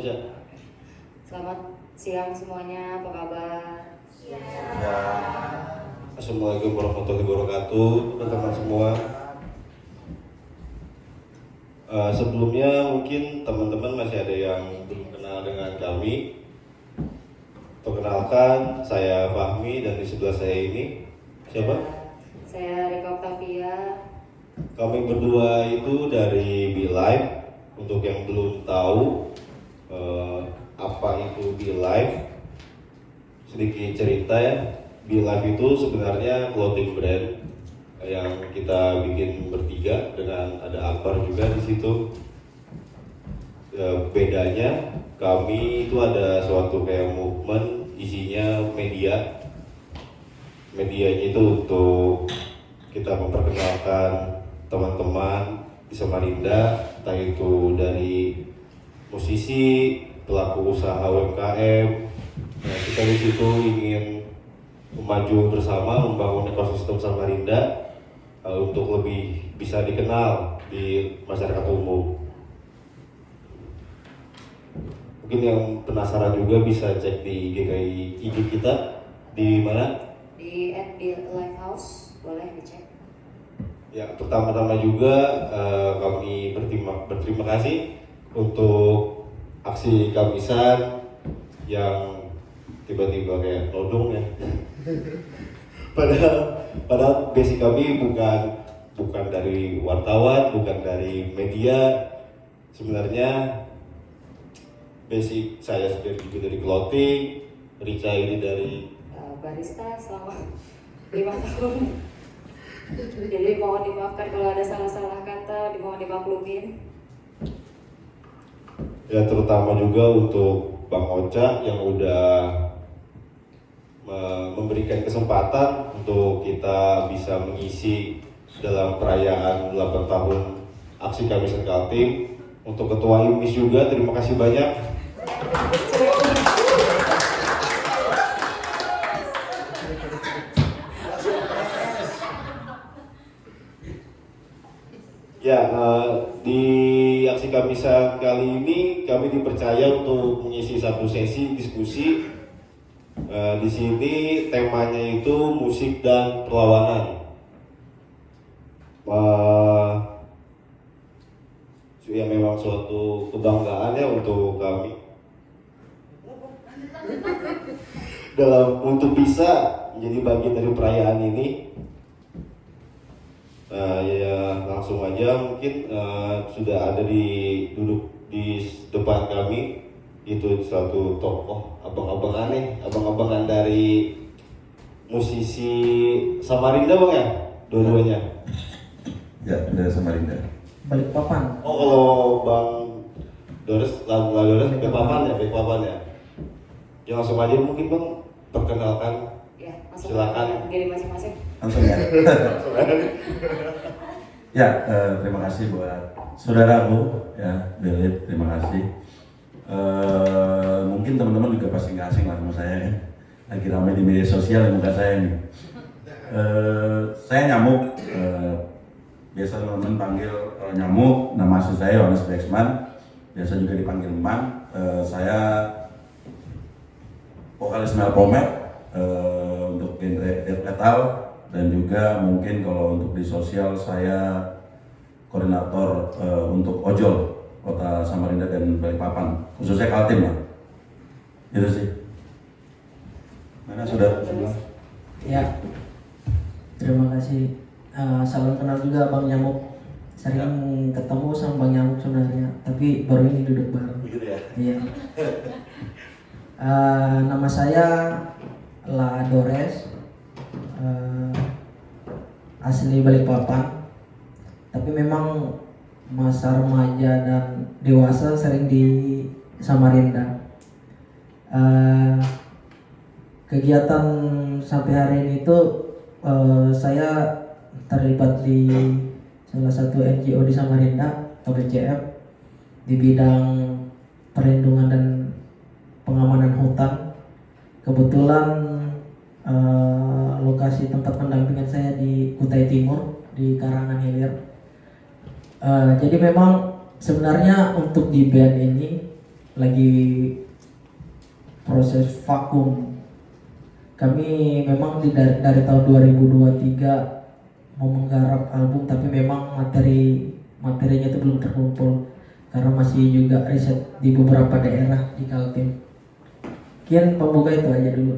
saja. Selamat siang semuanya, apa kabar? Ya. Assalamualaikum warahmatullahi wabarakatuh, teman-teman semua. Sebelumnya mungkin teman-teman masih ada yang belum kenal dengan kami. Perkenalkan, saya Fahmi dan di sebelah saya ini siapa? Saya Rika Octavia. Kami berdua itu dari Be Live. Untuk yang belum tahu apa itu Be Live, sedikit cerita ya. Be Live itu sebenarnya clothing brand yang kita bikin bertiga dengan ada Akbar juga di situ. Bedanya kami itu ada suatu kayak movement, isinya medianya itu untuk kita memperkenalkan teman-teman di Samarinda, entah itu dari musisi, pelaku usaha UMKM. Nah, kita di situ ingin maju bersama membangun ekosistem Samarinda untuk lebih bisa dikenal di masyarakat umum. Mungkin yang penasaran juga bisa cek di IG kita di mana? Di @Lighthouse, boleh dicek. Ya, pertama-tama juga kami berterima kasih untuk aksi Kamisan yang tiba-tiba kayak nodong ya. Padahal basic kami bukan dari wartawan, bukan dari media. Sebenarnya basic saya sendiri juga dari clothing, Rica ini dari barista selama 5 tahun. Jadi mohon dimaafkan kalau ada salah-salah kata, dimohon dimaklumin. Ya, terutama juga untuk Bang Ocha yang udah memberikan kesempatan untuk kita bisa mengisi dalam perayaan 8 tahun aksi Kamisan Kaltim. Untuk Ketua IMIS juga terima kasih banyak. Ya, di aksi Kamisan kali ini kami dipercaya untuk mengisi satu sesi diskusi. Di sini temanya itu musik dan perlawanan. Ya memang suatu kebanggaan ya untuk kami untuk bisa menjadi bagian dari perayaan ini. Ya langsung aja mungkin sudah ada duduk di depan kami itu satu tokoh abang-abangan dari musisi Samarinda bang ya, dua-duanya. Ya, dari Samarinda. Balikpapan. Oh, kalau Bang Dores, lagu Dores, Balikpapan ya. Ya langsung aja mungkin Bang perkenalkan. Ya, Silakan. Diri masing-masing. Langsung ya. Ya, terima kasih buat saudaraku ya, Belit, terima kasih. Mungkin teman-teman juga pasti nggak asing lah sama saya ya. Lagi ramai di media sosial ya muka saya ini. Saya Nyamuk, biasa teman-teman panggil Nyamuk. Nama asli saya Yohanes Brexman, biasa juga dipanggil Mang. Saya vokalis Melpomet untuk genre death metal, dan juga mungkin kalau untuk di sosial saya koordinator untuk ojol Kota Samarinda dan Balikpapan, khususnya Kaltim lah. Itu sih. Mana saudara sebelah? Ya, terima kasih. Salam kenal juga Bang Nyamuk. Sering ketemu sama Bang Nyamuk sebenarnya, tapi baru ini duduk bareng. Begitu ya? Iya. Nama saya La Dores, asli Balikpapan, tapi memang masa remaja dan dewasa sering di Samarinda. Kegiatan sampai hari ini itu saya terlibat di salah satu NGO di Samarinda atau BCF di bidang perlindungan dan pengamanan hutan. Kebetulan lokasi tempat pendampingan saya di Kutai Timur di Karangan Hilir. Jadi memang sebenarnya untuk di band ini lagi proses vakum. Kami memang dari tahun 2023 mau menggarap album, tapi memang materinya itu belum terkumpul karena masih juga riset di beberapa daerah di Kaltim. Kian pembuka itu aja dulu.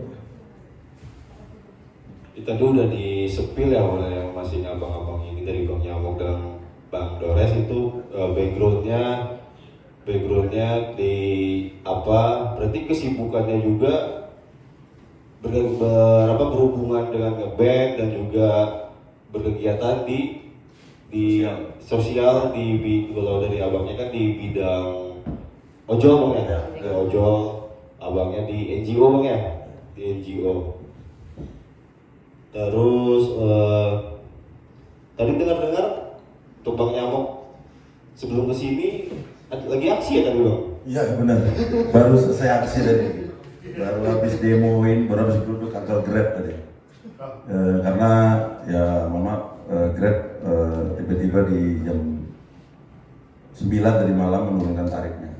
Kita tuh udah disepil ya oleh yang masih abang-abang ini dari Bang Nyamuk dan Bang Dores itu backgroundnya di apa? Berarti kesibukannya juga berhubungan dengan ngeband dan juga berkegiatan di sosial kalau dari abangnya kan di bidang ojol bang ya, di ojol, abangnya di NGO bang ya, di NGO. Terus tadi dengar untuk Bang Nyamuk sebelum kesini lagi aksi ya tadi bang? Iya benar, baru selesai aksi tadi, baru habis demoin, baru habis duduk kantor Grab tadi. Karena ya mama Grab tiba-tiba di jam 9 tadi malam menurunkan tarifnya,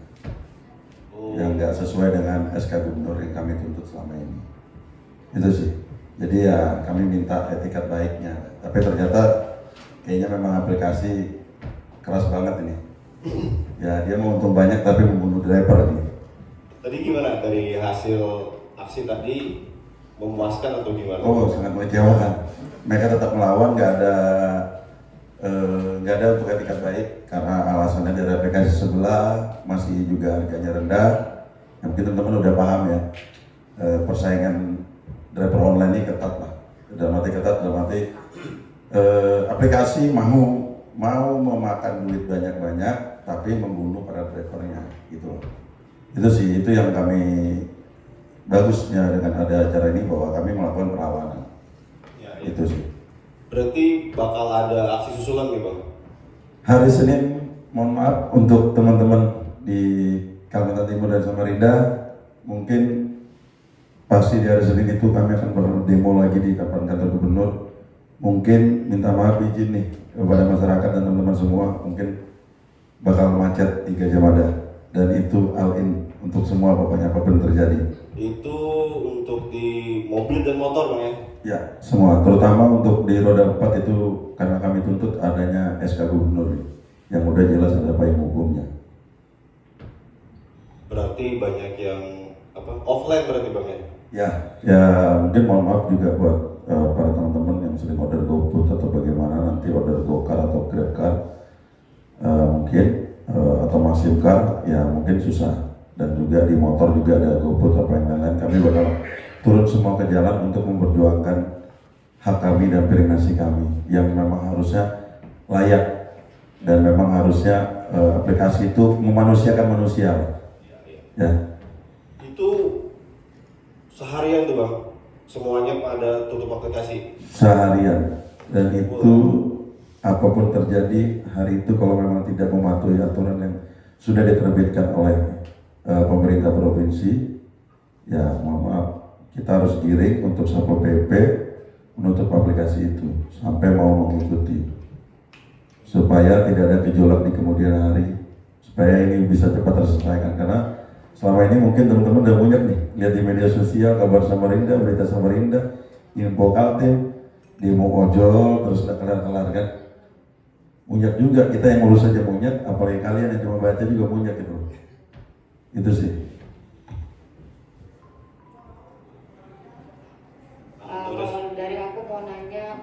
yang nggak sesuai dengan SK Gubernur yang kami tuntut selama ini. Itu sih. Jadi ya kami minta etikat baiknya, tapi ternyata kayaknya memang aplikasi keras banget ini. Ya dia mau untung banyak tapi membunuh driver ini. Tadi gimana dari hasil aksi tadi, memuaskan atau gimana? Oh sangat mengecewakan. Mereka tetap melawan, nggak ada untuk etikat baik karena alasannya dari aplikasi sebelah masih juga harganya rendah. Ya, mungkin teman-teman udah paham ya, persaingan driver online ini ketat lah. Dalam arti aplikasi mau memakan duit banyak-banyak tapi membunuh para drivernya gitu. Itu sih, itu yang kami bagusnya dengan ada acara ini bahwa kami melakukan perlawanan. Ya. Itu sih. Berarti bakal ada aksi susulan nih bang? Hari Senin, mohon maaf untuk teman-teman di Kalimantan Timur dan Samarinda, mungkin pasti di hari Senin itu kami akan berdemo lagi di kantor gubernur. Mungkin minta maaf izin nih kepada masyarakat dan teman-teman semua, mungkin bakal macet 3 jam ada, dan itu all in untuk semua pokoknya apapun terjadi. Itu untuk di mobil dan motor bang ya? Ya, semua, terutama untuk di roda 4 itu karena kami tuntut adanya SK Gubernur yang udah jelas ada payung hukumnya. Berarti banyak yang offline berarti bang ya? Ya mungkin mohon maaf juga buat para teman-teman yang sering order GoFood atau bagaimana nanti order GoCar atau GrabCar mungkin atau Masimcar ya mungkin susah, dan juga di motor juga ada GoFood apa yang lain-lain. Kami bakal turun semua ke jalan untuk memperjuangkan hak kami dan piring nasi kami yang memang harusnya layak, dan memang harusnya aplikasi itu memanusiakan manusia ya. Itu seharian tuh bang, semuanya pada tutup aplikasi? Seharian, dan itu apapun terjadi hari itu kalau memang tidak mematuhi aturan yang sudah diterbitkan oleh pemerintah provinsi, ya mohon maaf, kita harus giring untuk Satpol PP menutup aplikasi itu sampai mau mengikuti, supaya tidak ada gejolak di kemudian hari, supaya ini bisa cepat terselesaikan. Karena selama ini mungkin teman-teman udah banyak nih lihat di media sosial kabar Samarinda, berita Samarinda, info Kaltim, demo ojol, terus udah kelar-kelar kan. Munyak juga, kita yang ngurus saja munyak, apalagi kalian yang cuma baca juga munyak gitu. Itu sih. Kalau dari aku mau nanya,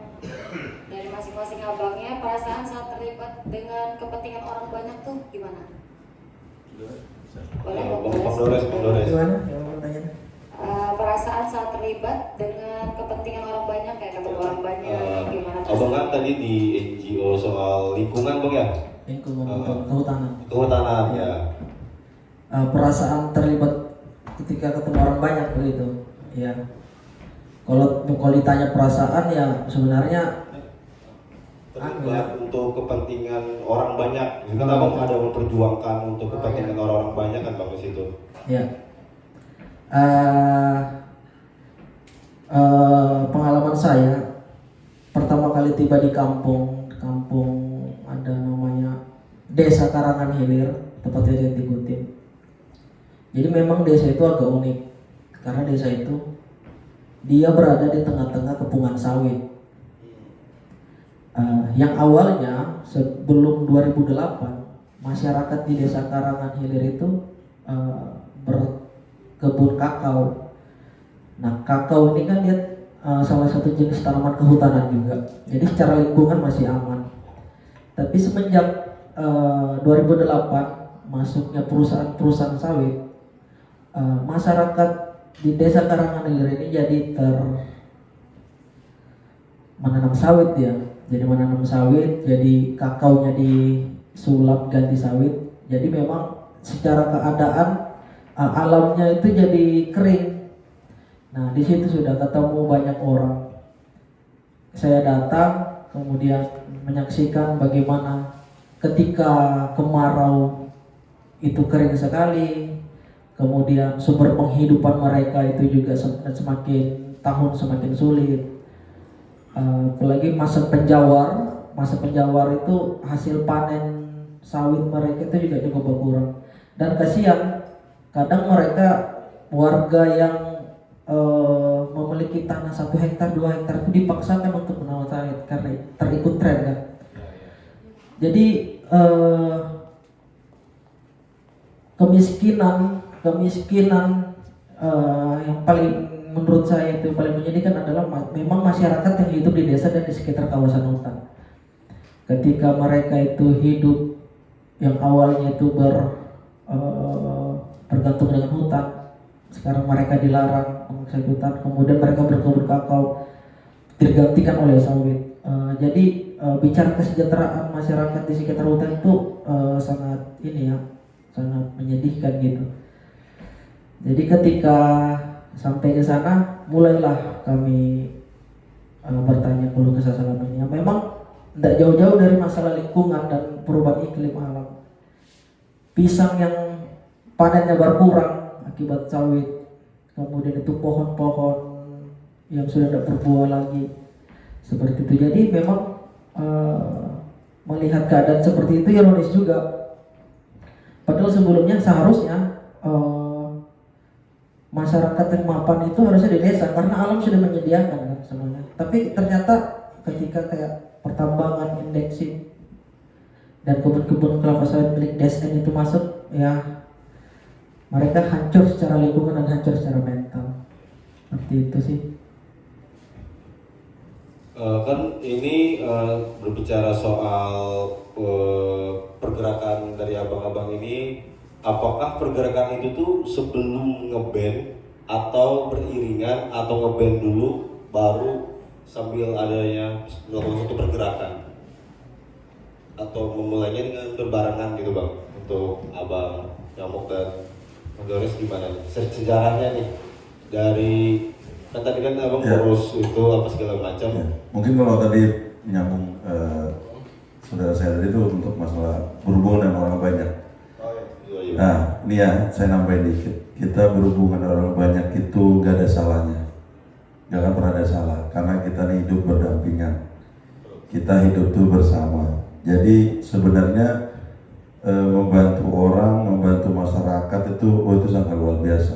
dari masing-masing abangnya perasaan saat terlibat dengan kepentingan orang banyak tuh gimana? Boleh Bang Dores. Gimana? Yang mau tanya? Perasaan saat terlibat dengan kepentingan orang banyak, kayak ketemu orang banyak, gimana? Abang kan tadi di NGO soal lingkungan bang ya? Lingkungan kehutanan. Kehutanan ya. Perasaan terlibat ketika ketemu orang banyak begitu ya. Kalau ditanya perasaan ya sebenarnya Terlibat untuk kepentingan orang banyak. Itu kan abang ada memperjuangkan untuk kepentingan orang-orang banyak kan bang di situ. ya. Pengalaman saya pertama kali tiba di kampung ada namanya Desa Karangan Hilir, tepatnya di Gutim. Jadi memang desa itu agak unik karena desa itu dia berada di tengah-tengah kepungan sawit. Yang awalnya sebelum 2008 masyarakat di desa Karangan Hilir itu berkebun kakao. Nah, kakao ini kan dia salah satu jenis tanaman kehutanan juga. Jadi secara lingkungan masih aman. Tapi semenjak 2008 masuknya perusahaan-perusahaan sawit, masyarakat di desa Karangan Hilir ini jadi menanam sawit ya. Jadi menanam sawit, jadi kakaonya disulap ganti sawit. Jadi memang secara keadaan alamnya itu jadi kering. Nah, di situ sudah ketemu banyak orang. Saya datang kemudian menyaksikan bagaimana ketika kemarau itu kering sekali. Kemudian sumber penghidupan mereka itu juga semakin tahun semakin sulit. Apalagi masa penjawar itu hasil panen sawit mereka itu juga cukup berkurang. Dan kasihan, kadang mereka warga yang memiliki tanah 1 hektar 2 hektar itu dipaksakan untuk menanam sawit karena terikut tren kan. Jadi kemiskinan yang paling menurut saya itu paling menyedihkan adalah memang masyarakat yang hidup di desa dan di sekitar kawasan hutan. Ketika mereka itu hidup yang awalnya itu bergantung dengan hutan, sekarang mereka dilarang menguasai hutan, kemudian mereka berkebun kakao digantikan oleh sawit. Jadi bicara kesejahteraan masyarakat di sekitar hutan itu sangat menyedihkan gitu. Jadi ketika sampai ke sana, mulailah kami bertanya keluh kesah selama ini. Memang tidak jauh-jauh dari masalah lingkungan dan perubahan iklim alam. Pisang yang panennya berkurang akibat sawit, kemudian itu pohon-pohon yang sudah tidak berbuah lagi, seperti itu. Jadi memang melihat keadaan seperti itu ironis juga. Padahal sebelumnya seharusnya masyarakat yang mapan itu harusnya di desa karena alam sudah menyediakan kan semuanya. Tapi ternyata ketika kayak pertambangan, indexing dan kebun-kebun kelapa sawit milik DSN itu masuk, ya mereka hancur secara lingkungan dan hancur secara mental. Seperti itu sih. Kan ini berbicara soal pergerakan dari abang-abang ini. Apakah pergerakan itu tuh sebelum ngeband atau beriringan atau ngeband dulu baru sambil adanya melakukan suatu pergerakan, atau memulainya dengan berbarengan gitu bang? Untuk abang Nyamuk dan Bang Doris gimana nih sejarahnya nih dari kan tadi kan abang ngurus itu apa segala macam. Mungkin kalau tadi nyambung saudara saya tadi itu untuk masalah berhubungan dengan orang banyak. Nah, ini ya saya nambahin dikit. Kita berhubungan dengan orang banyak itu gak ada salahnya. Gak akan pernah ada salah karena kita nih hidup berdampingan. Kita hidup tuh bersama. Jadi sebenarnya membantu orang, membantu masyarakat itu sangat luar biasa.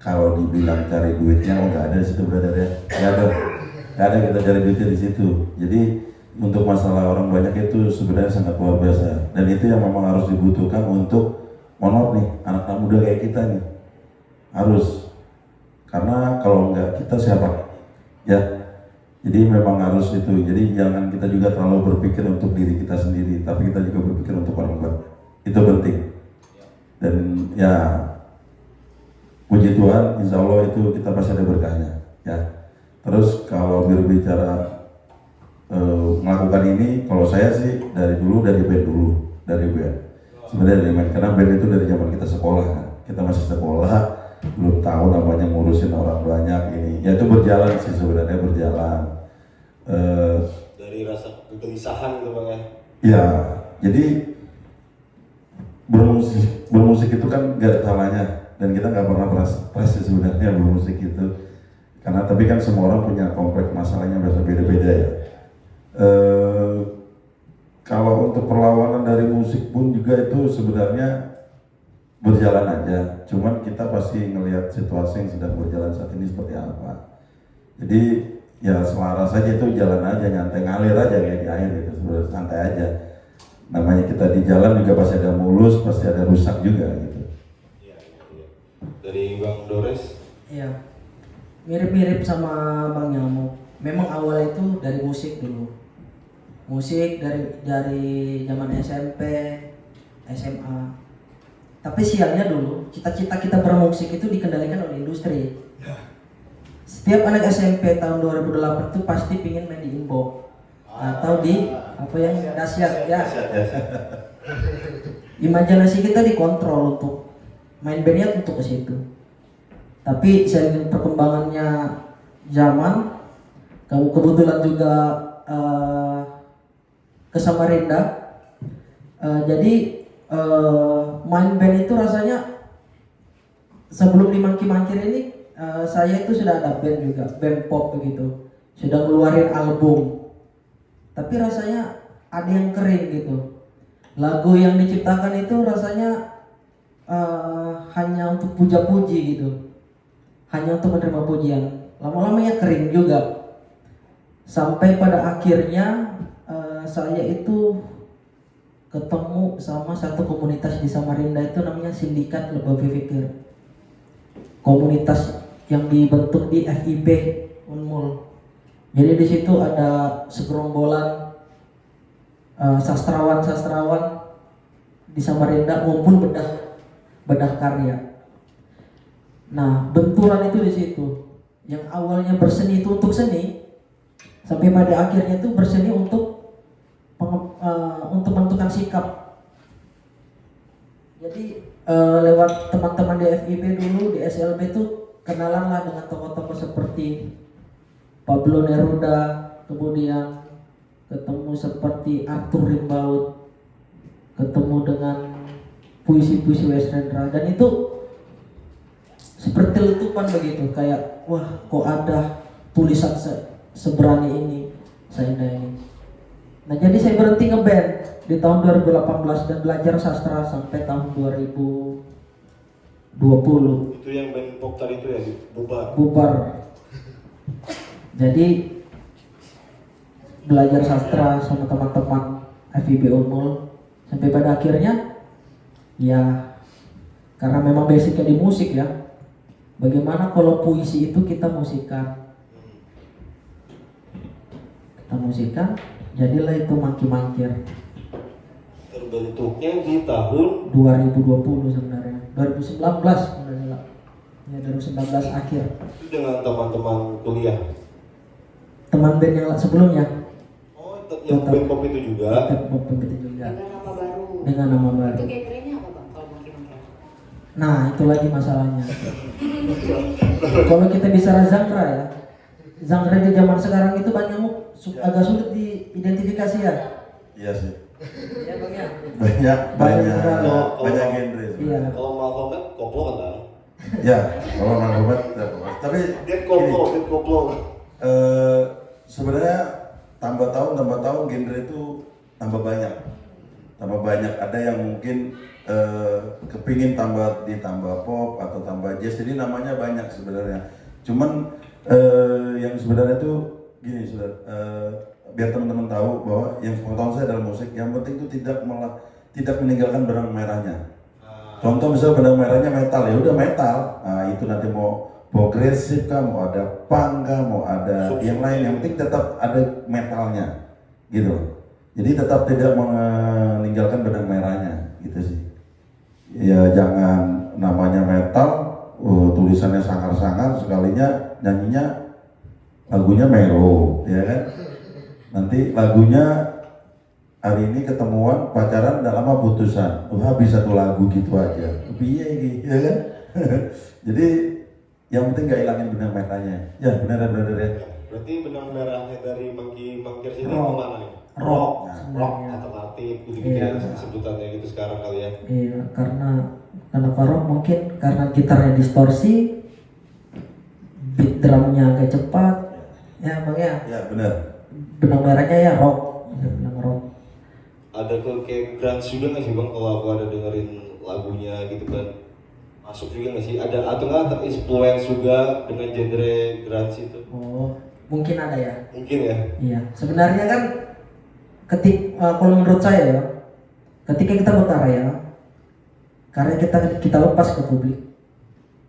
Kalau dibilang cari duitnya, nggak ada di situ berada ya. Nggak ada kita cari duitnya di situ. Jadi untuk masalah orang banyak itu sebenarnya sangat luar biasa. Dan itu yang memang harus dibutuhkan untuk mohon maaf nih, anak-anak muda kayak kita nih harus, karena kalau enggak kita siapa ya. Jadi memang harus itu. Jadi jangan kita juga terlalu berpikir untuk diri kita sendiri, tapi kita juga berpikir untuk orang lain. Itu penting. Dan ya puji Tuhan, insya Allah itu kita pasti ada berkahnya ya. Terus kalau berbicara melakukan ini, kalau saya sih dari band sebenarnya karena band itu dari zaman kita sekolah kan. Kita masih sekolah, belum tahu namanya ngurusin orang banyak ini. Ya itu berjalan sih sebenarnya berjalan. Dari rasa kegelisahan gitu bang ya. Ya, jadi bermusik itu kan gak ada salahnya dan kita nggak pernah prestasi sebenarnya bermusik itu. Karena tapi kan semua orang punya kompleks masalahnya beda-beda ya. Kalau untuk perlawanan dari musik pun juga itu sebenarnya berjalan aja. Cuman kita pasti ngelihat situasi yang sedang berjalan saat ini seperti apa. Jadi ya selaras aja itu, jalan aja, nyantai, ngalir aja kayak di air gitu, sebenarnya santai aja. Namanya kita di jalan juga pasti ada mulus, pasti ada rusak juga gitu. Iya, iya. Dari Bang Dores. Iya, mirip-mirip sama Bang Nyamuk. Memang awalnya itu dari musik dulu. Musik dari zaman SMP, SMA. Tapi siangnya dulu, cita-cita kita bermusik itu dikendalikan oleh industri. Setiap anak SMP tahun 2008 itu pasti pingin main di inbox atau di apa yang dahsyat ya. Imajinasi kita dikontrol untuk main bandnya untuk ke situ. Tapi seiring perkembangannya zaman, kebetulan juga ke Samarinda, jadi main band itu rasanya sebelum di Mangki-Mangkir ini saya itu sudah ada band juga, band pop begitu, sudah ngeluarin album, tapi rasanya ada yang kering gitu. Lagu yang diciptakan itu rasanya hanya untuk puja-puji gitu, hanya untuk menerima pujian. Lama-lamanya kering juga. Sampai pada akhirnya saya itu ketemu sama satu komunitas di Samarinda itu namanya Sindikat Lebah Berpikir. Komunitas yang dibentuk di FIB Unmul. Jadi di situ ada segerombolan sastrawan-sastrawan di Samarinda ngumpul bedah karya. Nah, benturan itu di situ. Yang awalnya berseni itu untuk seni, sampai pada akhirnya itu berseni untuk menentukan sikap. Jadi lewat teman-teman di FIB dulu, di SLB itu kenalanlah dengan tokoh-tokoh seperti Pablo Neruda, kemudian ketemu seperti Arthur Rimbaud, ketemu dengan puisi-puisi Westendra, dan itu seperti letupan begitu, kayak wah kok ada tulisan seberani ini Sainda ini. Nah jadi saya berhenti ngeband di tahun 2018 dan belajar sastra sampai tahun 2020. Itu yang band pop tadi itu ya, Bubar. Jadi belajar sastra sama teman-teman FIB Unmul sampai pada akhirnya ya karena memang basicnya di musik ya. Bagaimana kalau puisi itu kita musikan? Kita musikan, jadilah itu Mangki-Mangkir. Terbentuknya di tahun 2020 sebenarnya, 2019 sebenarnya. Ya 2019 akhir. itu dengan teman-teman kuliah. Teman band yang sebelumnya. Oh, yang band pop itu juga. Pop itu juga. Dengan nama baru. Dengan nama baru. Itu genrenya apa Bang kalau Mangki-Mangkir? Nah, itu lagi masalahnya. Kalau kita bicara genre ya, genre di zaman sekarang itu banyak agak sulit diidentifikasi ya. Iya sih. Iya Bang ya. Banyak genre. Iya. Kalau Malcolm X koplo kan? Ya, kalau Malcolm tapi Dia koplo. Sebenarnya tambah tahun genre itu tambah banyak. Ada yang mungkin kepingin ditambah pop atau tambah jazz, jadi namanya banyak sebenarnya. Cuman yang sebenarnya itu gini, biar teman-teman tahu bahwa yang pengetahuan saya dalam musik, yang penting itu tidak meninggalkan benang merahnya. Contoh misalnya benang merahnya metal, ya udah metal. Nah itu nanti mau progresif kah, mau ada punk kah, mau ada yang lain, yang penting tetap ada metalnya, gitu. Jadi tetap tidak meninggalkan benang merahnya, gitu sih. Ya jangan namanya metal, tulisannya sangar-sangar, sekalinya nyanyinya lagunya melo, ya kan? Nanti lagunya hari ini ketemuan pacaran udah lama putusan, habis satu lagu gitu aja, piye gitu, ya kan? Jadi yang penting gak hilangin benang merahnya. Ya benar ya. Berarti benang merahnya dari Mangki-Mangkir sini Rock. kemana nih? Rock. Rock alternatif gitu-gitu Iya. ya sebutannya gitu sekarang kali ya. Iya, karena rock mungkin karena gitarnya distorsi, beat drumnya agak cepat, ya Bang ya. Ya benar. Benang merahnya ya rock, benang rock. Ada kayak grunge juga nggak sih Bang kalau aku ada dengerin lagunya gitu kan masuk juga nggak sih? Ada atau nggak terinfluence juga dengan genre grunge itu? Oh, mungkin ada ya. Mungkin ya. Iya, sebenarnya kan kalau menurut saya ya, ketika kita berkarya, karya kita lepas ke publik,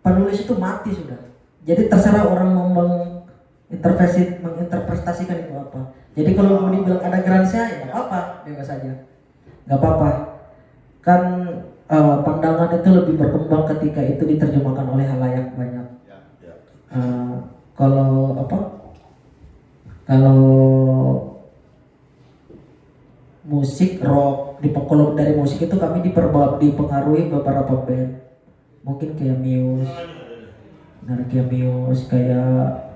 penulis itu mati sudah. Jadi terserah orang mau menginterpretasikan itu apa. Jadi kalau mau dibilang ada grunge-nya ya nggak apa, bebas saja, nggak apa-apa. Kan pandangan itu lebih berkembang ketika itu diterjemahkan oleh halayak banyak. Kalau musik rock, kalau dari musik itu kami dipengaruhi beberapa band, mungkin kayak Muse, kayak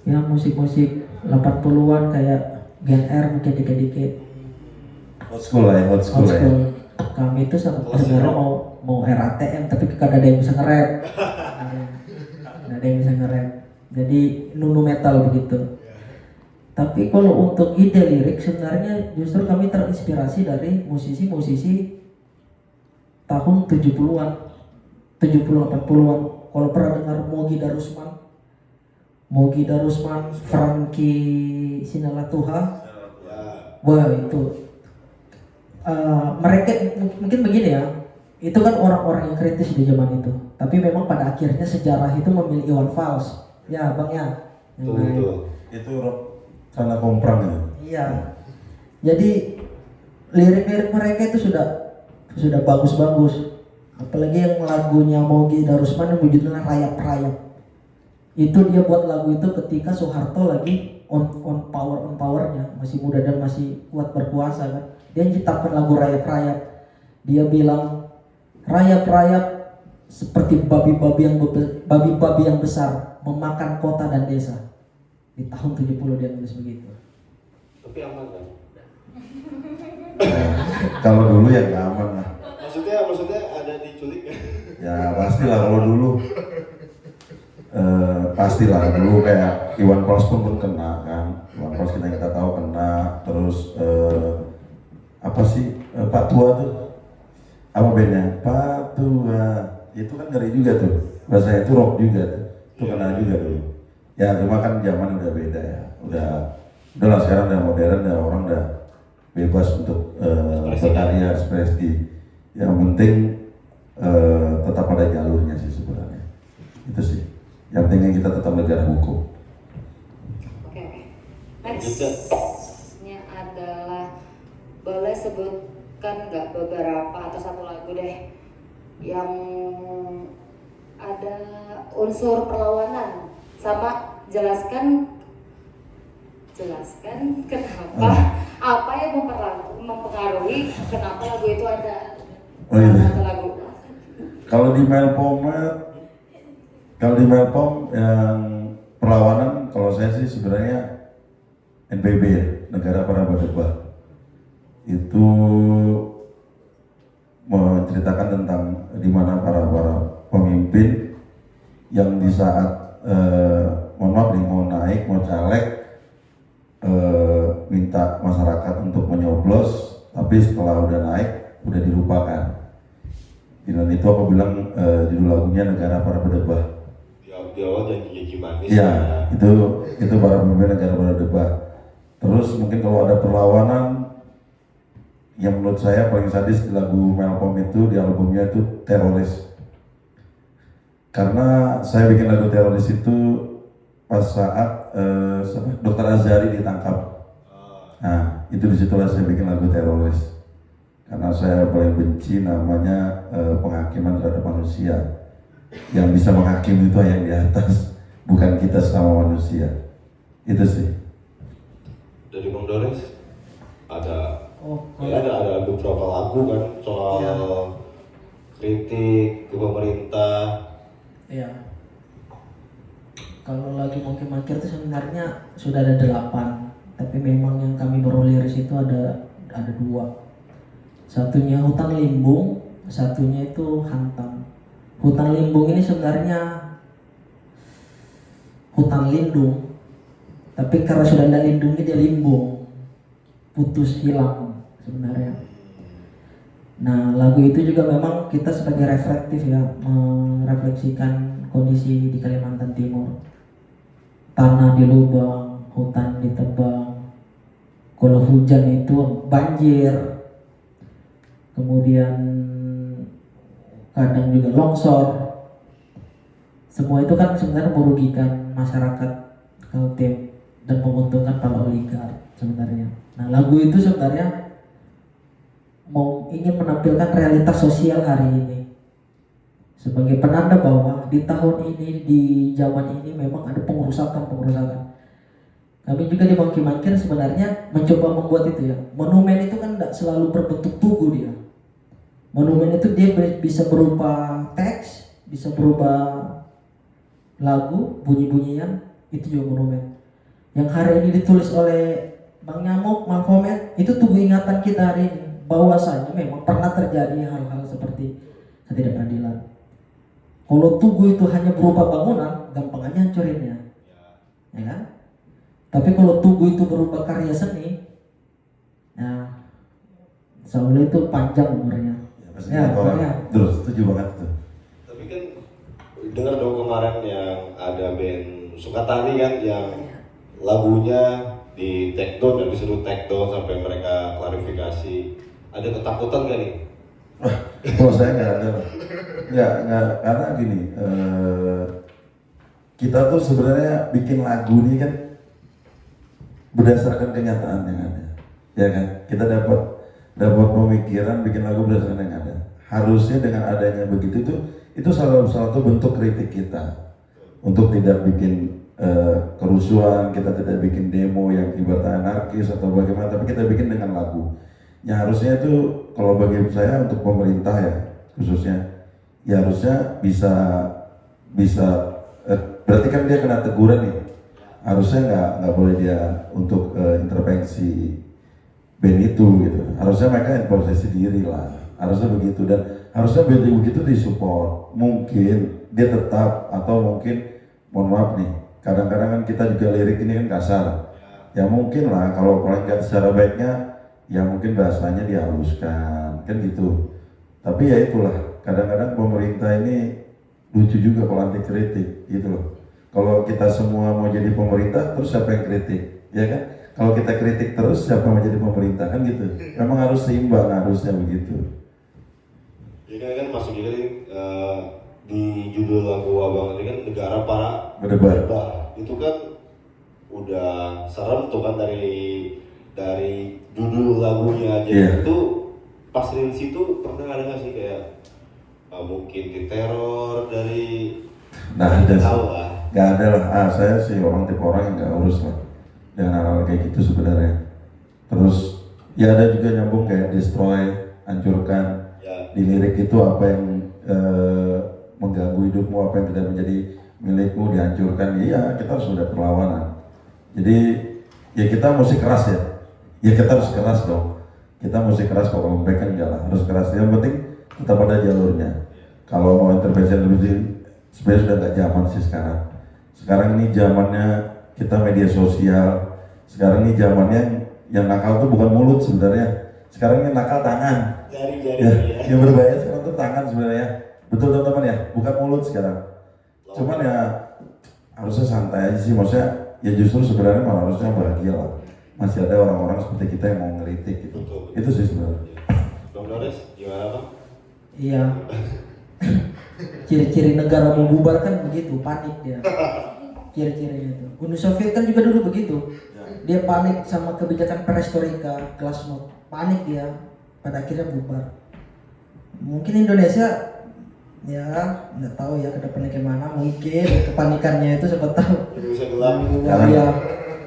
ya musik-musik 80-an kayak Gen R mungkin dikit-dikit. Old school lah ya, old school ya. Kami itu sebenarnya mau RATM tapi kada ada yang bisa nge-rap. Nggak ada yang bisa nge-rap. Jadi nu metal begitu. Tapi kalau untuk ide lirik sebenarnya justru kami terinspirasi dari musisi-musisi tahun 70-an, 70-80-an. Kalau pernah dengar Mogi Darusman, Frankie Sinalatuha, wah itu mereka mungkin begini ya, itu kan orang-orang yang kritis di zaman itu. Tapi memang pada akhirnya sejarah itu memilih Iwan Fals, ya bang ya. Betul. Itu rock karena komprang itu. Iya. Jadi lirik-lirik mereka itu sudah bagus-bagus. Apalagi yang lagunya Mogi Darusman yang judulnya Rayap-Rayap. Itu dia buat lagu itu ketika Soeharto lagi on powernya, masih muda dan masih kuat berkuasa kan. Dia menciptakan lagu Rayap-Rayap. Dia bilang rayap-rayap seperti babi-babi yang besar memakan kota dan desa. Di tahun 70 dia nulis begitu. Tapi aman kan? Kalau dulu ya nggak aman lah. Maksudnya ada diculik kan? Ya pastilah kalau dulu. Pastilah dulu kayak Iwan Fals pun kena kan. Iwan Fals kita tahu kena. Terus apa sih Pak Tua tuh? Apa bandnya? Pak Tua. Itu kan ngeri juga tuh. Bahasanya itu rock juga tuh. Itu kena juga dulu. Ya cuma kan zaman udah beda ya. Udahlah sekarang udah modern, udah orang udah bebas untuk berkarya, ekspresi. Yang penting tetap ada jalurnya sih sebenarnya. Itu sih. Yang penting kita tetap negara hukum. Oke. Nextnya adalah boleh sebutkan nggak beberapa atau satu lagu deh yang ada unsur perlawanan, sama jelaskan kenapa apa yang mempengaruhi kenapa lagu itu ada. Satu lagu. Kalau di Melpom yang perlawanan, kalau saya sih sebenarnya NPB ya, Negara Para Berdebah. Itu menceritakan tentang di mana para pemimpin yang di saat mau naik, mau caleg, minta masyarakat untuk menyoblos, tapi setelah udah naik, udah dilupakan. Dan itu aku bilang judul lagunya Negara Para Berdebah. Di awal janji manis. Iya, itu para pemimpin negara berdebah. Terus mungkin kalau ada perlawanan yang menurut saya paling sadis di lagu Melpom itu, di albumnya itu Teroris. Karena saya bikin lagu Teroris itu pas saat Dr. Azhari ditangkap. Nah, itu disitulah saya bikin lagu Teroris. Karena saya paling benci namanya penghakiman terhadap manusia. Yang bisa menghakimi itu yang di atas, bukan kita sama manusia. Itu sih. Dari Bang Dores ada Kalau ada beberapa lagu kan soal kritik ke pemerintah. iya. Kalau lagi mungkin makir itu sebenarnya sudah ada 8, tapi memang yang kami baru liris itu ada 2. Satunya Hutan Limbung, satunya itu Hantam. Hutan Limbung ini sebenarnya hutan lindung, tapi karena sudah ada lindungnya dia limbung, putus, hilang sebenarnya. Nah, lagu itu juga memang kita sebagai reflektif ya, merefleksikan kondisi di Kalimantan Timur. Tanah dilubang, hutan ditebang, kalau hujan itu banjir, kemudian kadang juga longsor. Semua itu kan sebenarnya merugikan masyarakat Kaltim dan menguntungkan para oligark sebenarnya. Nah, lagu itu sebenarnya ingin menampilkan realitas sosial hari ini sebagai penanda bahwa di tahun ini, di zaman ini memang ada pengerusakan. Kami juga di Monkey Mankir sebenarnya mencoba membuat itu ya. Monumen itu kan tidak selalu berbentuk tugu dia. Monumen itu dia bisa berupa teks, bisa berupa lagu, bunyi-bunyian, itu juga monumen. Yang hari ini ditulis oleh Bang Nyamuk, Malfomet, itu tugu ingatan kita hari ini. Bahwasanya memang pernah terjadi hal-hal seperti ketidakadilan. Kalau tugu itu hanya berupa bangunan, gampang aja hancurinnya, ya kan? Tapi kalau tugu itu berupa karya seni, ya, soalnya itu panjang umurnya. Ya, Makanya. terus setuju banget tuh. Tapi kan dengar dong kemarin yang ada band Sukatani kan yang lagunya di take down dan disuruh take down sampai mereka klarifikasi. Ada ketakutan gak nih? Kalau saya nggak ada, nggak karena gini, kita tuh sebenarnya bikin lagu ini kan berdasarkan kenyataan yang ada, ya kan? Kita dapat pemikiran bikin lagu berdasarkan yang ada. Harusnya dengan adanya begitu itu salah satu bentuk kritik kita untuk tidak bikin kerusuhan, kita tidak bikin demo yang ibaratnya anarkis atau bagaimana, tapi kita bikin dengan lagu. Ya harusnya itu kalau bagi saya untuk pemerintah ya khususnya, ya harusnya bisa berarti kan dia kena teguran nih, harusnya nggak boleh dia untuk intervensi band itu gitu. Harusnya mereka introspeksi diri lah, harusnya begitu, dan harusnya band begitu disupport. Mungkin dia tetap, atau mungkin mohon maaf nih, kadang-kadang kan kita juga lirik ini kan kasar, ya mungkin lah kalau paling nggak secara baiknya ya mungkin bahasanya dihaluskan kan gitu. Tapi ya itulah, kadang-kadang pemerintah ini lucu juga kalau anti kritik gitu loh. Kalau kita semua mau jadi pemerintah, terus siapa yang kritik, ya kan? Kalau kita kritik terus, siapa yang mau jadi pemerintah, kan gitu. Memang harus seimbang, harusnya begitu. Jadi kan masuk juga nih di judul lagu Abang ini kan negara para Berdebar. Itu kan udah serem tuh kan dari judul lagunya aja. Yeah. Itu pas rilis itu pernah ada nggak sih kayak mungkin diteror dari Nah, ada tahu lah. Nggak ada lah. Saya sih tipe orang yang nggak urus lah dengan hal-hal kayak gitu sebenarnya. Terus ya ada juga nyambung kayak destroy, hancurkan. Ya. Di lirik itu apa yang mengganggu hidupmu, apa yang tidak menjadi milikmu dihancurkan. Iya, kita harus ada perlawanan. Jadi ya kita mesti keras ya. Ya kita harus keras dong. Kita mesti keras, kalau lembek kan enggak lah, harus keras. Yang penting tetap ada jalurnya. Kalau mau intervensi lebih, sebenarnya sudah nggak zaman sih sekarang. Sekarang ini zamannya kita media sosial. Sekarang ini zamannya yang nakal tuh bukan mulut sebenarnya. Sekarang ini nakal tangan. Jari-jari Ya, ya. yang berbahaya sekarang tuh tangan sebenarnya. Betul teman-teman ya, bukan mulut sekarang. Cuman ya harusnya santai aja sih, maksudnya ya justru sebenarnya malah harusnya bahagia lah. Masih ada orang-orang seperti kita yang mau ngeritik gitu. Betul. Itu sih sebenarnya. Bang Doris, gimana Bang? Iya. Ciri-ciri negara mau bubar kan begitu, panik dia. Ciri-cirinya itu. Uni Soviet kan juga dulu begitu. Dia panik sama kebijakan perestroika, glasnost. Panik dia, pada akhirnya bubar. Mungkin Indonesia ya nggak tahu ya ke depannya gimana. Mungkin kepanikannya itu siapa tahu. Bisa gelap. Jangan. Ya.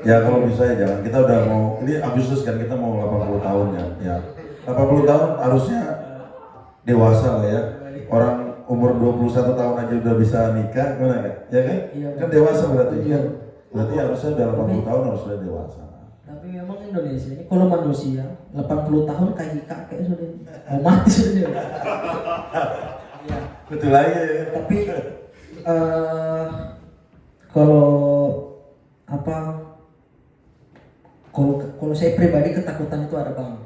Ya kalau bisa ya jangan. Kita udah mau, ini Agustus kan, kita mau 80 tahun ya. 80 tahun harusnya dewasa lah ya. Orang umur 21 tahun aja udah bisa nikah, gimana ya? Ya kan? Iya. Kan dewasa berarti. Iya. Berarti harusnya udah 80 tahun harus sudah dewasa. Tapi memang Indonesia ini kalau manusia 80 tahun kakek sudah mau mati sudah. Ya. Betul lagi ya. Tapi kalau apa? Kalau saya pribadi ketakutan itu ada bang.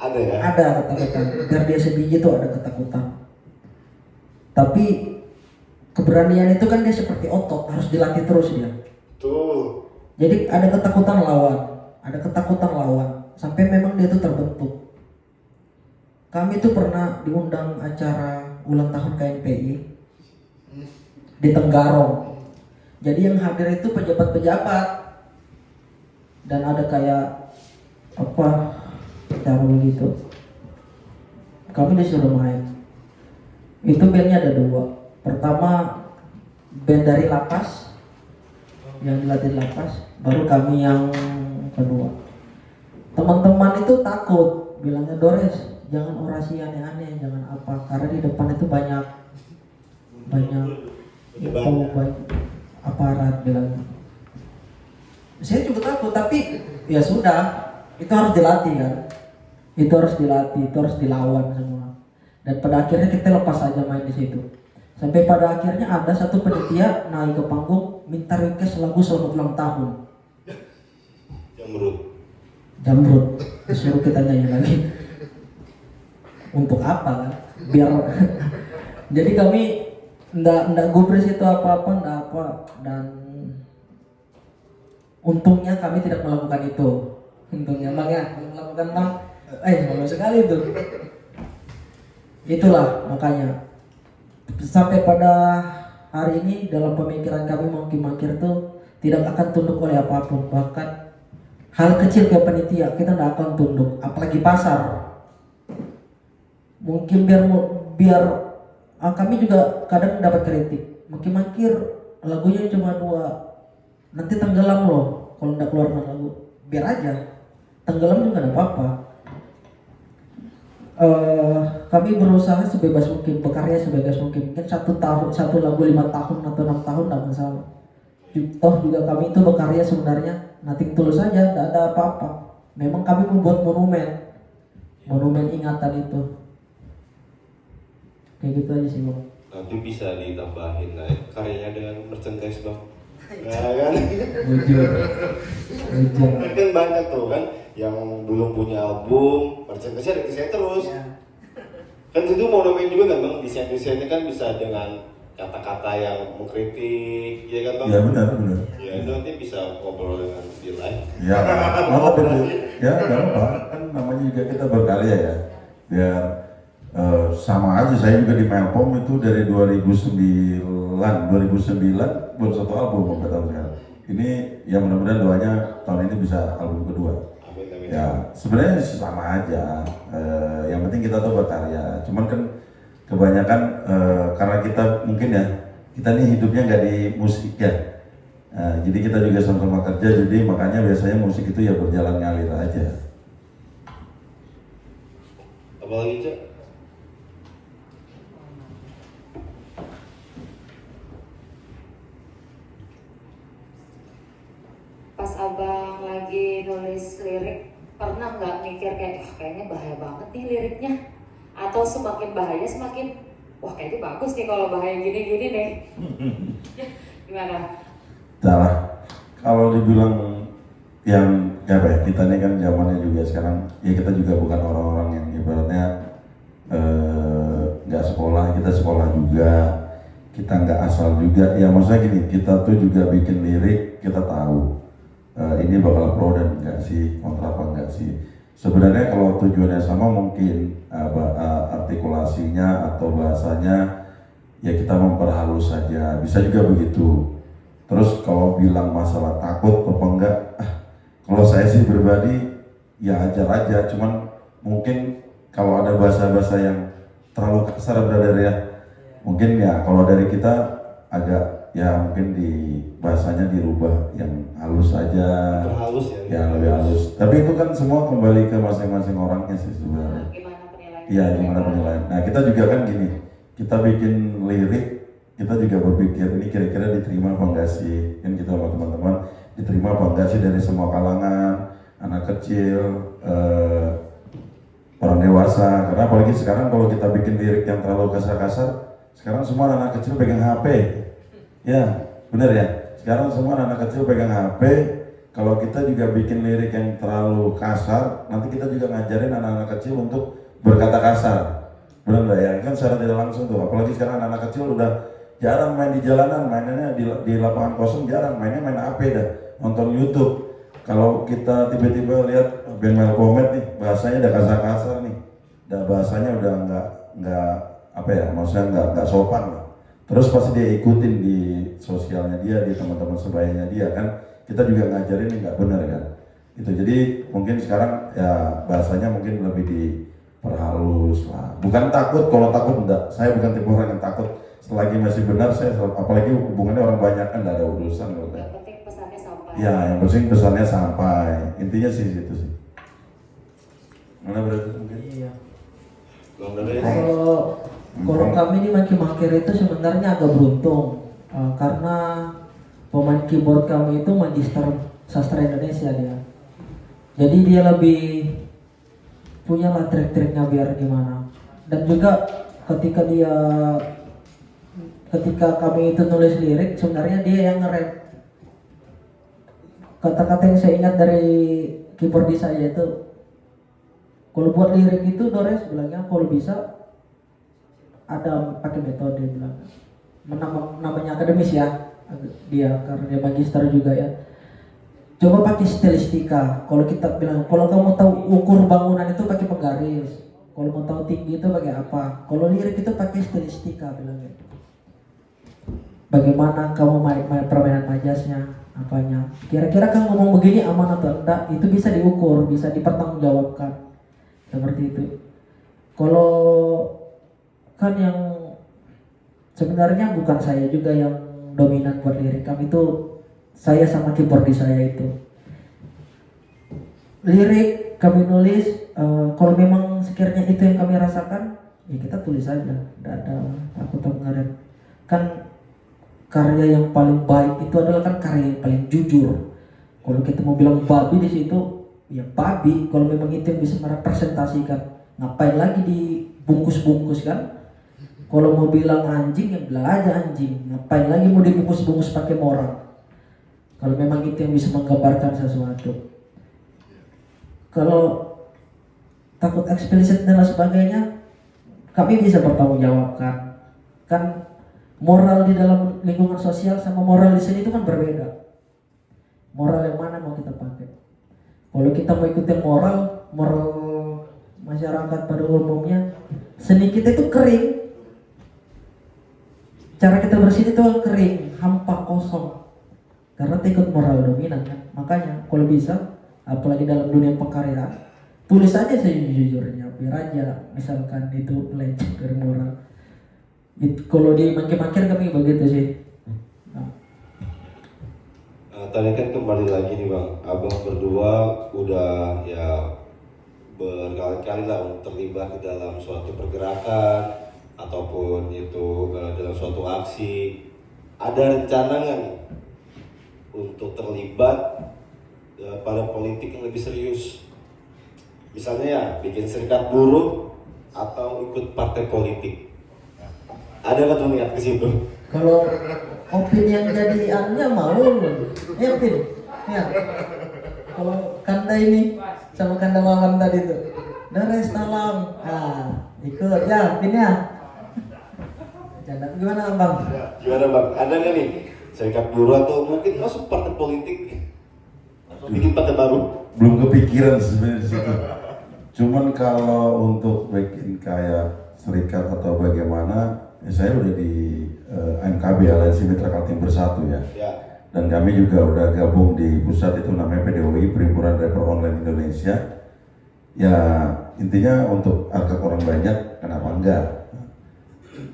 Ada ya? Ada ketakutan. Biar dia sebiji tuh ada ketakutan. Tapi keberanian itu kan dia seperti otot, harus dilatih terus dia. Tuh. Jadi ada ketakutan lawan, sampai memang dia itu terbentuk. Kami tuh pernah diundang acara ulang tahun KNPI di Tenggarong. Jadi yang hadir itu pejabat-pejabat dan ada kayak apa acara gitu. Kami disuruh main. Itu bandnya ada dua. Pertama band dari lapas yang dilatih lapas, baru kami yang kedua. Teman-teman itu takut, bilangnya Dores jangan orasi aneh-aneh, jangan apa, karena di depan itu banyak aparat bilang. Saya juga takut, tapi ya sudah, itu harus dilatih kan, itu harus dilawan semua. Dan pada akhirnya kita lepas aja main di situ. Sampai pada akhirnya ada satu panitia naik ke panggung minta request lagu selamat ulang tahun. Jamrut. Disuruh kita nyanyi lagi. Untuk apa kan? Biar jadi kami ndak gubris itu apa-apa, ndak apa, dan untungnya kami tidak melakukan itu. Untungnya bang ya, melakukan bang, bagus sekali itu. Itulah makanya sampai pada hari ini dalam pemikiran kami mungkin tuh tidak akan tunduk oleh apapun, bahkan hal kecil kayak panitia kita tidak akan tunduk, apalagi pasar. Mungkin biar kami juga kadang dapat kritik, mungkin lagunya cuma 2, nanti tenggelam loh kalau tidak keluar lagu, biar aja tenggelam juga tidak apa-apa. Kami berusaha sebebas mungkin, berkarya sebebas mungkin. Mungkin satu lagu 5 tahun atau 6 tahun tidak masalah. Toh juga kami itu berkarya sebenarnya nothing tulus saja, tidak ada apa-apa. Memang kami membuat monumen ingatan itu. Kayak gitu aja sih bang. Nanti bisa ditambahin karyanya dengan merchandise bang. Nah kan? Jujur. Kan banyak tuh kan yang belum punya album, merchandise-nya ada saya terus. Ya. Kan itu monumen juga kan bang, desain-desainnya kan bisa dengan kata-kata yang mengkritik, ya kan bang? Ya benar. Ya itu nanti bisa ngobrol dengan di live. Ya, nggak apa-apa. Kan namanya juga kita berkarya ya. Biar sama aja, saya juga di Melpom itu dari 2009 belum satu album sampai tahun sekarang. Ini ya mudah-mudahan doanya tahun ini bisa album kedua. Amin. Ya sebenarnya sama aja. Yang penting kita tuh berkarya. Cuman kan kebanyakan karena kita mungkin ya kita nih hidupnya nggak di musik ya. Jadi kita juga sama-sama kerja, jadi makanya biasanya musik itu ya berjalan ngalir aja. Apalagi Cak? Pas abang lagi nulis lirik, pernah nggak mikir kayak kayaknya bahaya banget nih liriknya, atau semakin bahaya semakin wah kayaknya bagus nih kalau bahaya gini-gini nih. Gimana? Salah. Kalau dibilang yang ya apa ya, kita ini kan zamannya juga sekarang ya kita juga bukan orang-orang yang ibaratnya nggak sekolah, kita sekolah juga, kita nggak asal juga. Ya maksudnya gini, kita tuh juga bikin lirik, kita tahu ini bakal pro dan enggak sih, kontra apa enggak sih. Sebenarnya kalau tujuannya sama mungkin artikulasinya atau bahasanya ya kita memperhalus saja, bisa juga begitu. Terus kalau bilang masalah takut apa enggak, kalau saya sih pribadi ya ajar aja, cuman mungkin kalau ada bahasa-bahasa yang terlalu kasar brother ya, mungkin ya kalau dari kita agak ya mungkin di bahasanya dirubah yang halus aja, Halus ya? ya lebih halus. Tapi itu kan semua kembali ke masing-masing orangnya sih sebenarnya. Gimana penilaian? Iya, gimana penilaian. Nah kita juga kan gini, kita bikin lirik, kita juga berpikir ini kira-kira diterima apa enggak sih, kan kita sama teman-teman diterima apa enggak sih dari semua kalangan, anak kecil, orang dewasa. Karena apalagi sekarang kalau kita bikin lirik yang terlalu kasar-kasar, sekarang semua anak kecil pegang HP. Ya, benar ya. Sekarang semua anak kecil pegang HP, kalau kita juga bikin lirik yang terlalu kasar, nanti kita juga ngajarin anak-anak kecil untuk berkata kasar. Benar nggak ya? Kan secara tidak langsung tuh, apalagi sekarang anak-anak kecil udah jarang main di jalanan, mainnya di lapangan kosong jarang, mainnya main HP dah, nonton YouTube. Kalau kita tiba-tiba lihat band Melkomet nih, bahasanya udah kasar-kasar nih, bahasanya udah nggak apa ya, maksudnya nggak sopan lah. Terus pasti dia ikutin di sosialnya dia, di teman-teman sebayanya dia kan, kita juga ngajarin ini nggak benar kan. Itu jadi mungkin sekarang ya bahasanya mungkin lebih diperhalus lah. Bukan takut, kalau takut enggak. Saya bukan tipe orang yang takut. Selagi masih benar, saya apalagi hubungannya orang banyak kan nggak ada urusan. Yang penting pesannya sampai. Ya, yang penting pesannya sampai. Intinya sih itu sih. Mana berarti mungkin? Iya. Bang Dada ya? Kalau kami di Monkey Maker itu sebenarnya agak beruntung karena pemain keyboard kami itu magister sastra Indonesia dia. Jadi dia lebih punya lah trik-triknya biar gimana. Dan juga ketika kami itu nulis lirik, sebenarnya dia yang nge-rap. Kata-kata yang saya ingat dari keyboard saya itu, kalau buat lirik itu Dores bilangnya kalau bisa ada pakai metode bilang. Namanya akademis ya dia, karena dia magister juga ya. Coba pakai stilistika. Kalau kita bilang, kalau kamu tahu ukur bangunan itu pakai penggaris. Kalau mau tahu tinggi itu pakai apa? Kalau lirik itu pakai stilistika bilangnya. Bagaimana kamu main permainan majasnya, apanya? Kira-kira kamu ngomong begini aman atau enggak? Itu bisa diukur, bisa dipertanggungjawabkan. Seperti itu. Kalau kan yang sebenarnya bukan saya juga yang dominan buat lirik, kami itu saya sama keyboard di saya itu. Lirik kami nulis, kalau memang sekiranya itu yang kami rasakan, ya kita tulis aja, tidak ada takut atau ngaret. Kan karya yang paling baik itu adalah kan karya yang paling jujur. Kalau kita mau bilang babi di situ, ya babi. Kalau memang itu yang bisa merepresentasikan, ngapain lagi dibungkus-bungkus kan? Kalau mau bilang anjing, ya bilang aja anjing. Ngapain lagi mau dibungkus-bungkus pakai moral? Kalau memang itu yang bisa menggambarkan sesuatu. Kalau takut eksplisit dan lain sebagainya, kami bisa bertanggungjawabkan. Kan moral di dalam lingkungan sosial sama moral di sini itu kan berbeda. Moral yang mana mau kita pakai? Kalau kita mau ikutin moral masyarakat pada umumnya, seni kita itu kering. Cara kita bersih itu kering, hampa, kosong. Karena ikut moral dominan kan. Makanya kalau bisa, apalagi dalam dunia pengkaryaan, tulis aja sejujurnya, biar aja misalkan itu lecet dari moral. Kalau di makin kami begitu sih. Tadi kan kembali lagi nih Bang, abang berdua udah ya berkali-kali lah terlibat di dalam suatu pergerakan ataupun itu dalam suatu aksi. Ada rencana nggak nih untuk terlibat pada politik yang lebih serius? Misalnya ya bikin serikat buruh atau ikut partai politik. Ada nggak tuh niat ke situ? Kalau Opin yang jadi anunya mau, ya Opin, ya. Kalau Kanda ini sama Kanda Maman tadi tuh, Dares tolong, ikut ya, Opin ya. Canda, gimana Bang? Gimana Bang? Ada nggak nih serikat buruh atau mungkin masuk partai politik? Atau bikin partai baru? Belum kepikiran sebenarnya di situ. Cuman kalau untuk bikin kayak serikat atau bagaimana, ya saya udah di MKB Aliansi Mitra Kaltim Bersatu ya. Dan kami juga udah gabung di pusat itu namanya PDOI, Perhimpunan Rapper Online Indonesia. Ya intinya untuk agak orang banyak, kenapa enggak?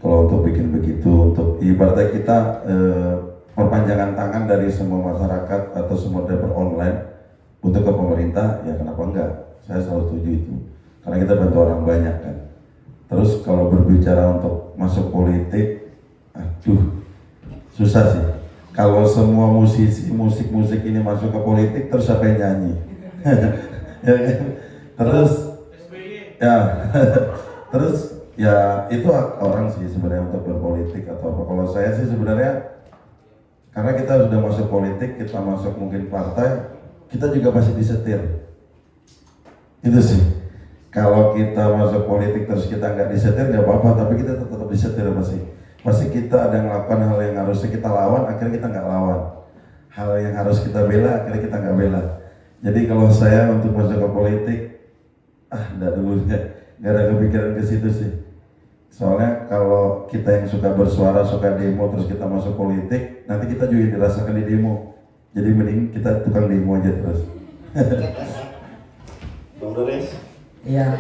Kalau untuk bikin begitu, untuk ibaratnya kita perpanjangan tangan dari semua masyarakat atau semua rapper online untuk ke pemerintah, ya kenapa enggak? Saya selalu setuju itu, karena kita bantu orang banyak kan. Terus kalau berbicara untuk masuk politik, aduh susah sih. Kalau semua musik ini masuk ke politik, terus siapa yang nyanyi? Ya kan? Terus ya terus ya itu hak orang sih sebenarnya untuk berpolitik atau apa. Kalau saya sih sebenarnya karena kita sudah masuk politik, kita masuk mungkin partai, kita juga masih disetir. Itu sih. Kalau kita masuk politik terus kita nggak disetir nggak apa-apa, tapi kita tetap disetir masih. Pasti kita ada melakukan hal yang harusnya kita lawan, akhirnya kita nggak lawan. Hal yang harus kita bela, akhirnya kita nggak bela. Jadi kalau saya untuk masuk ke politik, nggak dulu nggak ada kepikiran ke situ sih. Soalnya kalau kita yang suka bersuara, suka demo, terus kita masuk politik, nanti kita juga dirasakan di demo. Jadi mending kita tukang demo aja terus. Bang Doris? Ya,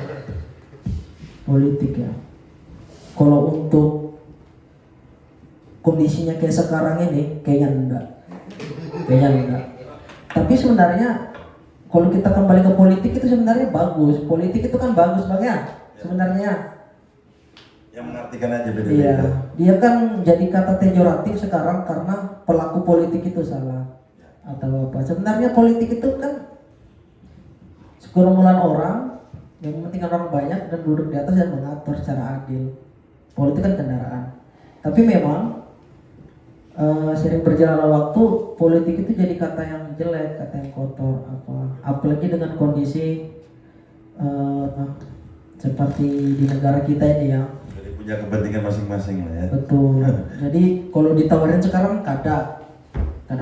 politik ya. Kalau untuk kondisinya kayak sekarang ini, kayaknya enggak. Tapi sebenarnya kalau kita kembali ke politik itu sebenarnya bagus. Politik itu kan bagus banget sebenarnya. Yang mengartikan aja Iya, beda-beda. dia kan jadi kata pejoratif sekarang karena pelaku politik itu salah atau apa. Sebenarnya politik itu kan segerombolan orang yang mementingkan orang banyak dan duduk di atas dan mengatur secara adil. Politik kan kendaraan. Tapi memang sering berjalannya waktu, politik itu jadi kata yang jelek, kata yang kotor, apalagi dengan kondisi seperti di negara kita ini ya. Jadi punya kepentingan masing-masing lah ya. Betul. Jadi kalau ditawarin sekarang kada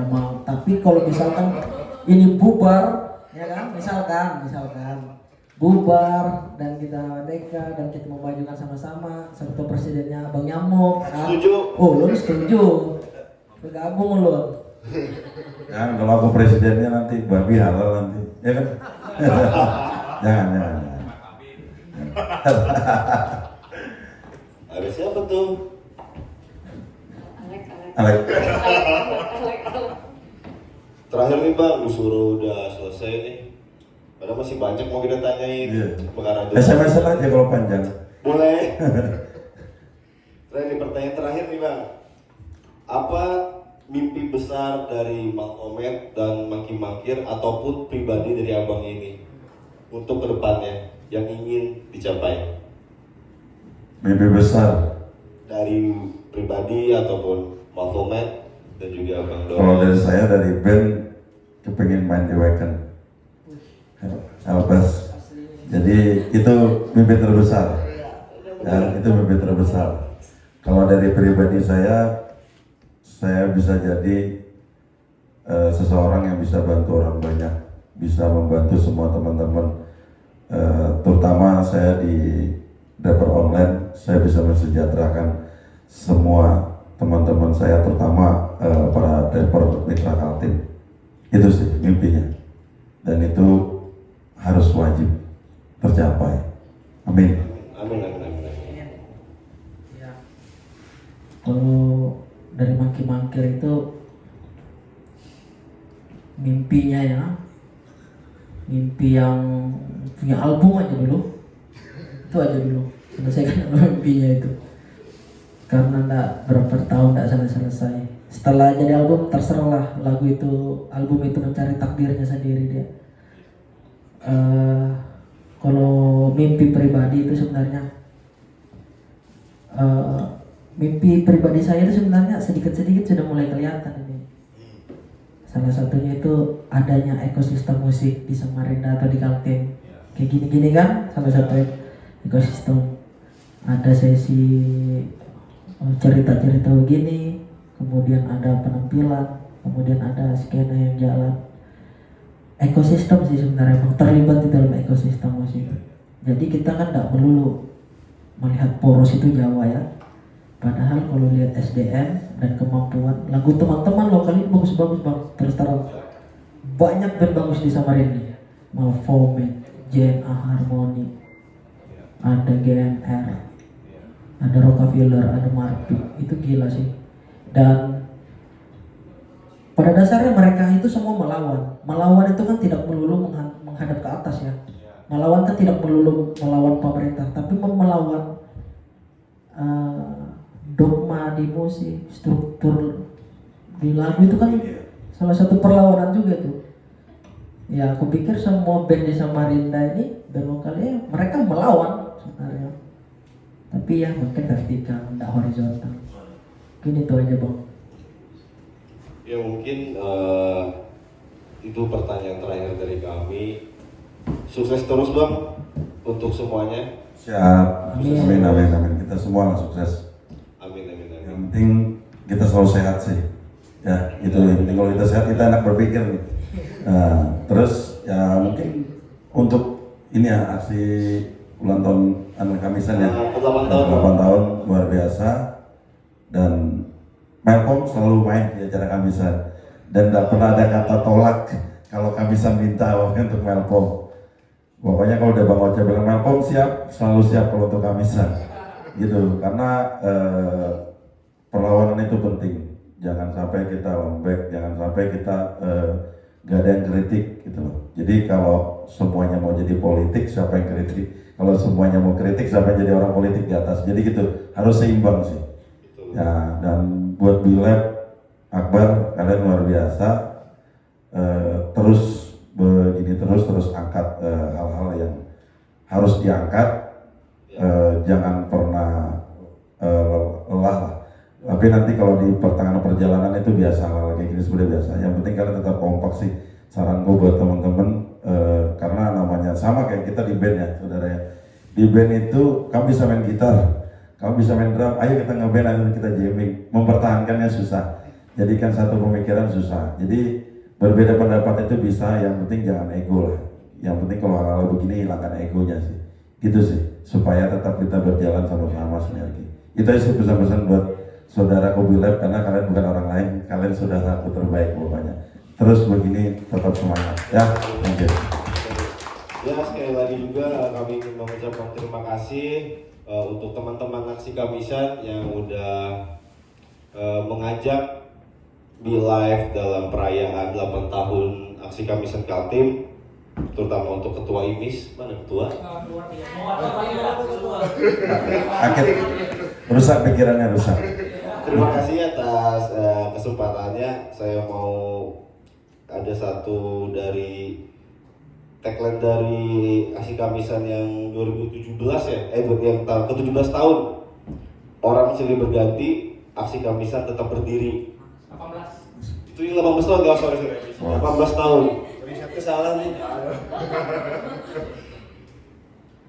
mau. Tapi kalau misalkan ini bubar, ya kan? Misalkan bubar dan kita merdeka dan kita memajukan sama-sama seperti presidennya Bang Nyamuk. Kan? Setuju. Oh, lu setuju? Bergabung lu. Kan kalau aku presidennya nanti babi halal nanti, ya kan? jangan. Ada siapa tuh? Alek. Alek. Terakhir nih Bang, disuruh udah selesai nih. Padahal masih banyak mau kita tanyain. Iya. Mengarah SMS aja kalau panjang. Boleh. Pertanyaan terakhir nih Bang. Apa mimpi besar dari Malcolm X dan Mangki Mangkir ataupun pribadi dari abang ini untuk kedepannya yang ingin dicapai? Mimpi besar. Dari pribadi ataupun Malcolm X dan juga Bang Doris. Kalau dari saya dari band kepengen main di Wacken. Albas. Jadi itu mimpi terbesar. Ya, itu mimpi terbesar. Kalau dari pribadi saya bisa jadi seseorang yang bisa bantu orang banyak, bisa membantu semua teman-teman, terutama saya di dapur online, saya bisa mensejahterakan semua teman-teman saya, terutama para dapur mitra Kaltim. Itu sih mimpinya, dan itu harus wajib tercapai. Amin. Amin. Ya. Kalau dari Mangki-Mangkir itu mimpinya ya, mimpi yang punya album aja dulu, itu aja dulu selesaikan mimpinya itu. Karena enggak berapa tahun enggak selesai. Setelah jadi album terserahlah lagu itu, album itu mencari takdirnya sendiri dia. Kalau mimpi pribadi itu sebenarnya mimpi pribadi saya itu sebenarnya sedikit-sedikit sudah mulai kelihatan ini. Salah satunya itu adanya ekosistem musik di Samarinda atau di Kaltim. Kayak gini-gini kan, salah satu ekosistem. Ada sesi cerita-cerita begini, kemudian ada penampilan, kemudian ada skena yang jalan. Ekosistem sih sebenarnya, terlibat di dalam ekosistem musik. Jadi kita kan tidak melulu melihat poros itu Jawa ya. Padahal kalau lihat SDM dan kemampuan, lagu teman-teman lokal ini bagus-bagus Bang. Terus terang banyak band bagus di Samarinda. Malfomet, JNA Harmony, ada GMR, ada Rockefeller, ada Marpi. Itu gila sih. Dan pada dasarnya mereka itu semua melawan. Melawan itu kan tidak melulu menghadap ke atas ya. Melawan kan tidak melulu melawan pemerintah, tapi melawan dogma di musik, struktur di lagu itu kan salah satu perlawanan juga tuh. Ya aku pikir semua band di Samarinda ini, band lokalnya, mereka melawan sebenarnya. Tapi ya mungkin vertikal, tidak horizontal. Mungkin itu aja Bang. Ya mungkin Itu pertanyaan terakhir dari kami. Sukses terus Bang untuk semuanya. Siap. Amin. Amin, amin, amin. Kita semua lah sukses. Amin, amin, amin. Yang penting kita selalu sehat sih. Ya, itu yang penting. Kalau kita sehat, kita enak berpikir nih. Nah, terus ya mungkin untuk ini ya aksi ulang tahun anak Kamisan ya. 8 tahun. 8 tahun luar biasa. Dan Melkom selalu main di acara Kamisan. Dan tidak pernah ada kata tolak kalau Kamisan minta untuk Melkom. Pokoknya kalau udah Bang Ocha bilang Melkom siap, selalu siap kalau untuk Kamisan. Gitu, karena perlawanan itu penting. Jangan sampai kita lembek, jangan sampai kita gak ada yang kritik gitu loh. Jadi kalau semuanya mau jadi politik, siapa yang kritik? Kalau semuanya mau kritik, siapa yang jadi orang politik di atas? Jadi gitu, harus seimbang sih. Ya, dan buat Bilab, Akbar, kalian luar biasa. Terus begini terus angkat hal-hal yang harus diangkat. Jangan pernah lelah lah. Tapi nanti kalau di pertengahan perjalanan itu biasa hal kayak gini sebenarnya biasa. Yang penting kalian tetap kompak sih. Saran gue buat teman-teman karena namanya sama kayak kita di band ya, saudara ya. Di band itu kamu bisa main gitar, kamu bisa main drum. Ayo kita ngeband, ayo kita jamming. Mempertahankannya susah. Jadikan satu pemikiran susah. Jadi berbeda pendapat itu bisa. Yang penting jangan ego lah. Yang penting kalau hal-hal begini hilangkan egonya sih. Gitu sih. Supaya tetap kita berjalan sama-sama sinergi. Itu aja pesan-pesan buat saudara Kobilab karena kalian bukan orang lain, kalian sudah aku terbaik pokoknya. Terus begini tetap semangat ya. Thank you. Ya sekali lagi juga kami ingin mengucapkan terima kasih untuk teman-teman Aksi Kamisan yang udah mengajak Be-Live dalam perayaan 8 tahun Aksi Kamisan Kaltim, terutama untuk Ketua IMIS. Mana Ketua? Akhir rusak pikirannya rusak. Terima kasih atas kesempatannya. Saya mau ada satu dari tagline dari Aksi Kamisan yang 2017 ya, yang tahun ke-17 tahun. Orang silih berganti, Aksi Kamisan tetap berdiri. 18. Itu yang 18 tahun, nggak sorry. 18 tahun. Riset kesalahan nih.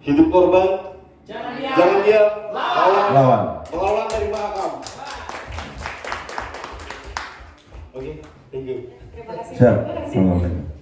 Hidup korban, jangan diam, Lawan. melawan dari mahakam. Oke, thank you. Terima kasih. Siap. Terima kasih. Selamat.